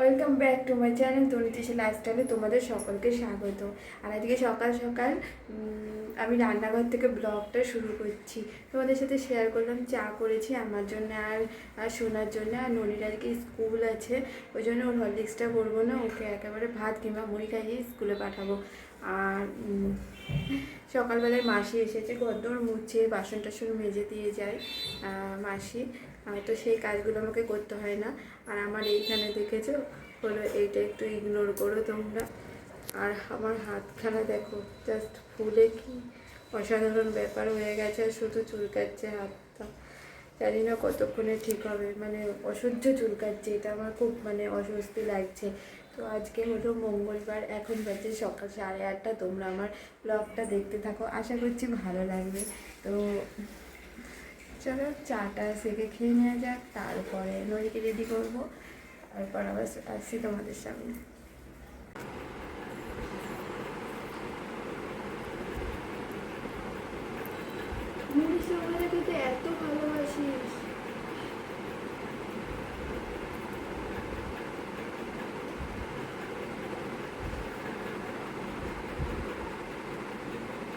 Welcome back to my channel Taritesi লাইফস্টাইলে তোমাদের সকলকে স্বাগত। আর আজকে সকাল সকাল আমি রান্নাঘর থেকে ব্লগটা শুরু করছি। তোমাদের সাথে শেয়ার করলাম চা করেছি আমার জন্য আর সোনার জন্য। আর ননির আজকে স্কুল আছে, ওই জন্য ওর হরলিক্সটা করবো না, ওকে একেবারে ভাত কিংবা মুড়ি খাইয়ে স্কুলে পাঠাবো। আর সকালবেলায় মাসি এসেছে, ঘরদোর মুছে বাসন টাসন মেজে দিয়ে যায় মাসি। তো সেই কাজগুলো আমাকে করতে হয় না। আর আমার এইখানে দেখেছো হলো, এইটা একটু ইগনোর করো তোমরা। আর আমার হাতখানা দেখো, জাস্ট ফুলে কি অসাধারণ ব্যাপার হয়ে গেছে। আর শুধু চুলকাচ্ছে হাতটা, জানি না কতক্ষণে ঠিক হবে, মানে অসহ্য চুলকাচ্ছে, এটা আমার খুব মানে অস্বস্তি লাগছে। তো আজকে হলো মঙ্গলবার, এখন বাজে সকাল 8:30। তোমরা আমার ব্লগটা দেখতে থাকো, আশা করছি ভালো লাগবে। তো চলো চাটা সেকে খেয়ে নেওয়া যাক, তারপরে নদীকে রেডি করবো, তারপর আবার আসছি তোমাদের সামনে। তুই তো এত ভালোবাসিস।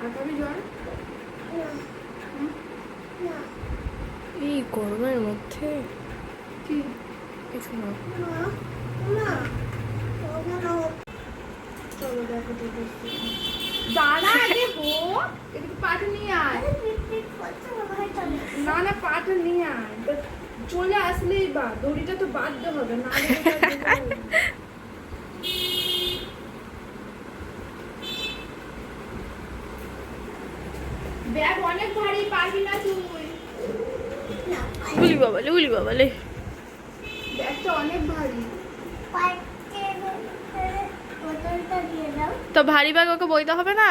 আগামী জ্বর এই গরমের মধ্যে কি কিছু না। চলো দেখো তো দাঁড়া আগে হো, এদিকে পাটা নিয়ে আয়। না না পাটা নিয়ে আয়, চলে আসলেই বা দড়িটা তো বাঁধতে হবে না। ব্যাগ অনেক ভারী, পারবি না তুই। উলি বাবালে উলি বাবালে, ব্যাগটা অনেক ভারী। তো ভারী ব্যাগ ওকে বইতে হবে না।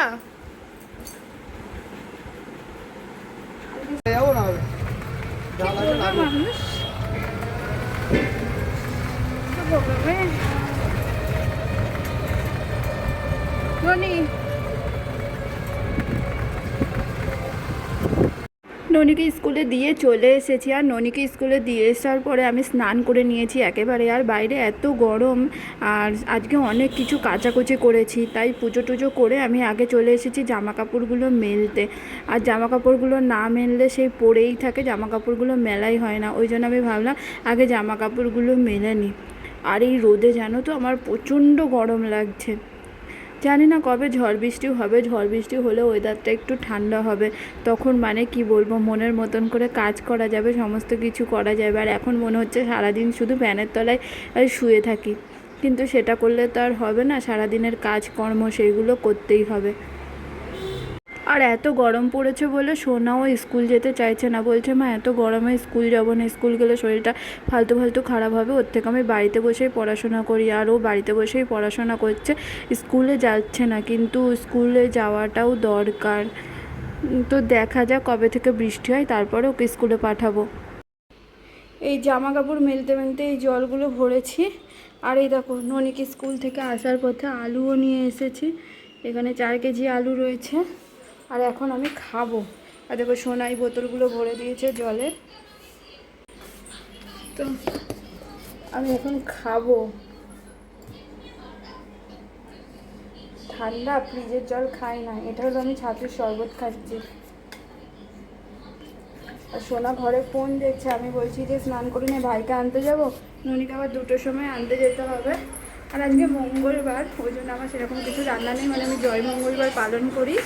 মানুষ ননিকে স্কুলে দিয়ে চলে এসেছি। আর ননিকে স্কুলে দিয়ে আসার পরে আমি স্নান করে নিয়েছি একেবারে। আর বাইরে এত গরম, আর আজকে অনেক কিছু কাচাকুচি করেছি, তাই পুজো টুজো করে আমি আগে চলে এসেছি জামা কাপড়গুলো মেলতে। আর জামা কাপড়গুলো না মেললে সেই পরেই থাকে, জামা কাপড়গুলো মেলাই হয় না। ওই জন্য আমি ভাবলাম আগে জামা কাপড়গুলো মেলে নিই। আর এই রোদে জানো তো আমার প্রচণ্ড গরম লাগছে। জানি না কবে ঝড় বৃষ্টি হবে, ঝড় বৃষ্টি হলে ওয়েদারটা একটু ঠান্ডা হবে, তখন মানে কি বলবো, মনের মতন করে কাজ করা যাবে, সমস্ত কিছু করা যাবে। আর এখন মনে হচ্ছে সারাদিন শুধু ফ্যানের তলায় শুয়ে থাকি, কিন্তু সেটা করলে তো আর হবে না, সারাদিনের কাজকর্ম সেইগুলো করতেই হবে। আর এত গরম পড়েছে বলে সোনাও স্কুল যেতে চাইছে না, বলছে মা এত গরমে স্কুল যাব না, স্কুল গেলে শরীরটা ফালতু ফালতু খারাপ হবে, ওর থেকে আমি বাড়িতে বসেই পড়াশোনা করি। আর ও বাড়িতে বসেই পড়াশোনা করছে, স্কুলে যাচ্ছে না, কিন্তু স্কুলে যাওয়াটাও দরকার। তো দেখা যাক কবে থেকে বৃষ্টি হয়, তারপরে ওকে স্কুলে পাঠাবো। এই জামা কাপড় মেলতে মেলতে এই জলগুলো ভরেছি। আর এই দেখো ননিকে স্কুল থেকে আসার পথে আলুও নিয়ে এসেছি, এখানে 4 কেজি আলু রয়েছে। আর এখন আমি খাবো। আর দেখো সোনাই বোতলগুলো ভরে দিয়েছে জলের, তো আমি এখন খাবো। ঠান্ডা ফ্রিজের জল খাই না, এটা হলো আমি ছাতুর শরবত খাচ্ছি। আর সোনা ঘরে ফোন দেখছে, আমি বলছি যে স্নান করে নিয়ে ভাইকে আনতে যাবো, ননিকে আবার 2টোর সময় আনতে যেতে হবে। আর আজকে মঙ্গলবার, ওই জন্য আমার সেরকম কিছু রান্না নেই, মানে আমি জয় মঙ্গলবার পালন করি।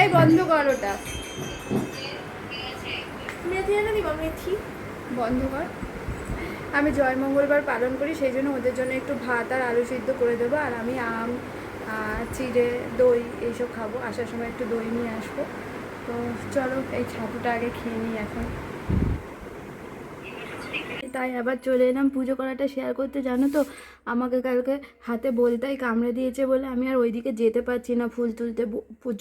এই বন্ধ কর ওটা, মেথি এনে দিবা, মেথি বন্ধ কর। আমি জয় মঙ্গলবার পালন করি, সেই জন্য ওদের জন্য একটু ভাত আর আলু সিদ্ধ করে দেবো। আর আমি আম, চিড়ে, দই এইসব খাবো, আসার সময় একটু দই নিয়ে আসবো। তো চলো এই ছাতুটা আগে খেয়ে নিই এখন। তাই আবার চলে এলাম পুজো করাটা শেয়ার করতে। জানো তো আমাকে কালকে হাতে বলতাই কামড়ে দিয়েছে বলে আমি আর ওইদিকে যেতে পারছি না ফুল তুলতে।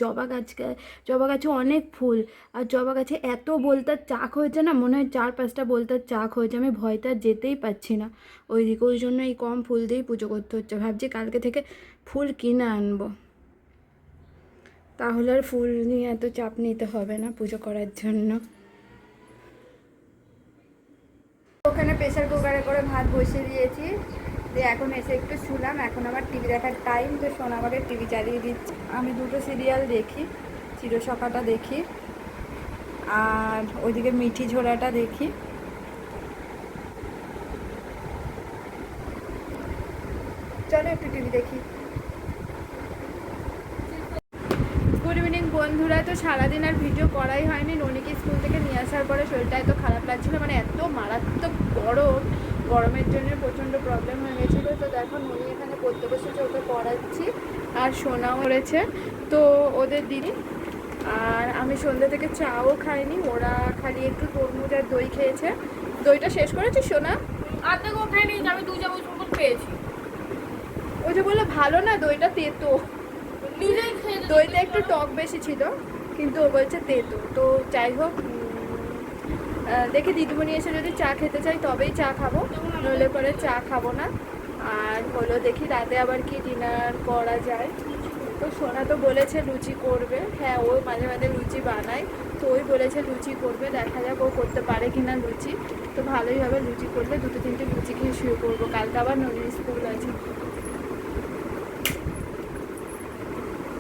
জবা গাছে অনেক ফুল, আর জবা গাছে এত বলতার চাক হয়েছে না, মনে হয় 4-5টা বলতার চাক হয়েছে, আমি ভয়তে আর যেতেই পারছি না ওইদিকে। ওই জন্য এই কম ফুল দিয়েই পুজো করতে হচ্ছে। ভাবছি কালকে থেকে ফুল কিনে আনবো, তাহলে আর ফুল নিয়ে এত চাপ নিতে হবে না পুজো করার জন্য। ওখানে প্রেসার কুকারে করে ভাত বসিয়ে দিয়েছি, দিয়ে এখন এসে একটু শুলাম, এখন আমার টিভি দেখার টাইম, তো সোনা আমাকে টিভি চালিয়ে দিচ্ছে। আমি দুটো সিরিয়াল দেখি, চিরসখাটা দেখি আর ওইদিকে মিঠি ঝোড়াটা দেখি। চলো একটু টিভি দেখি। গুড ইভিনিং বন্ধুরা। তো সারাদিন আর ভিডিও করাই হয়নি, ননিকে স্কুল থেকে নিয়ে আসার পরে শরীরটা এত খারাপ লাগছিলো, মানে এত মারাত্মক গরমের জন্য প্রচণ্ড প্রবলেম হয়ে গেছিলো। তো দেখো ননি এখানে পড়তে বসেছে, ওকে পড়াচ্ছি আর সোনাও করেছে তো ওদের দিদি। আর আমি সন্ধ্যা থেকে চাও খাইনি, ওরা খালি একটু তরমুজ আর দই খেয়েছে। দইটা শেষ করেছিস সোনা? আর্ধেক ও খাই নিয়েছি, আমি 2 চামচ মতো পেয়েছি। ওই যে বললো ভালো না, দইটা তেতো। নিজেই খেয়ে দইটা একটু টক বেশি ছিল, কিন্তু ও বলছে তেতো। তো যাই হোক, দেখি দিদিমণি এসে যদি চা খেতে চাই তবেই চা খাবো, নইলে পরে চা খাবো না। আর হলো দেখি রাতে আবার কি ডিনার করা যায়। তো সোনা তো বলেছে লুচি করবে, হ্যাঁ ও মাঝে মাঝে লুচি বানায়, তো ওই বলেছে লুচি করবে, দেখা যাক ও করতে পারে কিনা লুচি। তো ভালোই হবে, লুচি করলে 2-3টে লুচি খেয়ে শুয়ে পড়বো, কালকে আবার নদীর স্কুল আছে।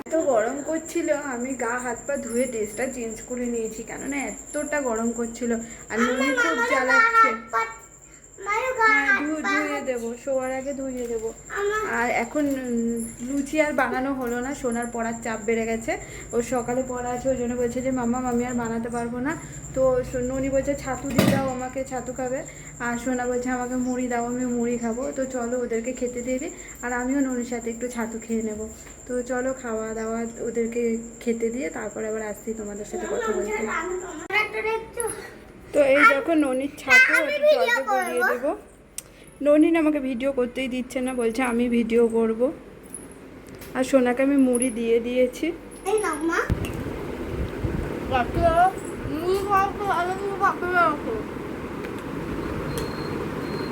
এত গরম করছিল, আমি গা হাত পা ধুয়ে ড্রেসটা চেঞ্জ করে নিয়েছি, কেননা এতটা গরম করছিল। আর ননি খুব জ্বালাচ্ছে। হ্যাঁ ধুয়ে দেবো, শোয়ার আগে ধুয়ে দেবো। আর এখন লুচি আর বানানো হলো না, সোনার পড়ার চাপ বেড়ে গেছে, ওর সকালে পড়া আছে, ওই জন্য বলছে যে মাম্মা আমি আর বানাতে পারবো না। তো ননি বলছে ছাতু দিয়ে দাও আমাকে, ছাতু খাবে। আর সোনা বলছে আমাকে মুড়ি দাও, আমি মুড়ি খাবো। তো চলো ওদেরকে খেতে দিয়ে দিই, আর আমিও ননির সাথে একটু ছাতু খেয়ে নেবো। তো চলো খাওয়া দাওয়া ওদেরকে খেতে দিয়ে তারপরে আবার আসছি তোমাদের সাথে কথা বলতে। তো এই দেখো ননির ছাতু, একটু জলটা গড়িয়ে দেবো। ননিন আমাকে ভিডিও করতেই দিচ্ছে না, বলছে আমি ভিডিও করব। আর সোনাকে আমি মুড়ি দিয়ে দিয়েছি।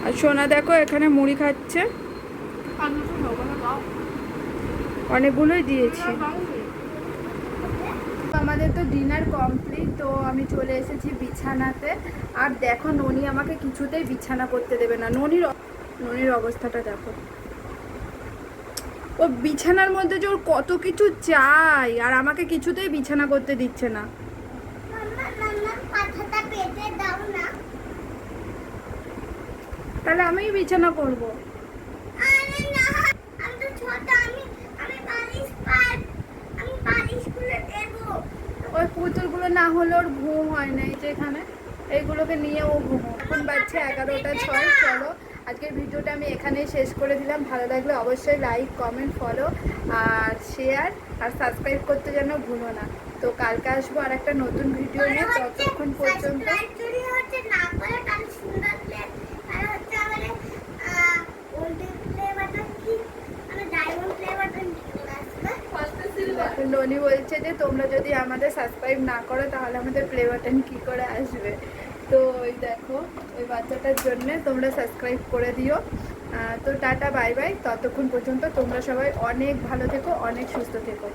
আর সোনা দেখো এখানে মুড়ি খাচ্ছে, অনেকগুলোই দিয়েছি। আমাদের তো ডিনার কমপ্লিট, তো আমি চলে এসেছি বিছানাতে। আর দেখো ননি আমাকে কিছুতেই বিছানা করতে দেবে না। ননির অবস্থাটা দেখো, ও বিছানার মধ্যে যে ওর কত কিছু চাই, আর আমাকে কিছুতেই বিছানা করতে দিচ্ছে না। তাহলে আমি বিছানা করবো। ওই পুতুলগুলো না হলে ওর ঘুম হয় না, এই যে এখানে এইগুলোকে নিয়ে ও ঘুমো। এখন বাজছে 11:06। চলো আজকের ভিডিওটা আমি এখানেই শেষ করে দিলাম। ভালো লাগলে অবশ্যই লাইক কমেন্ট ফলো আর শেয়ার আর সাবস্ক্রাইব করতে যেন ভুলো না। তো কালকে আসবো আর একটা নতুন ভিডিও নিয়ে, ততক্ষণ পর্যন্ত ননি বলছে যে তোমরা যদি আমাদের সাবস্ক্রাইব না করো তাহলে আমাদের প্লে বাটন কী করে আসবে। তো ওই দেখো ওই বাচ্চাটার জন্যে তোমরা সাবস্ক্রাইব করে দিও। তো টাটা বাই বাই, ততক্ষণ পর্যন্ত তোমরা সবাই অনেক ভালো থেকো, অনেক সুস্থ থেকো।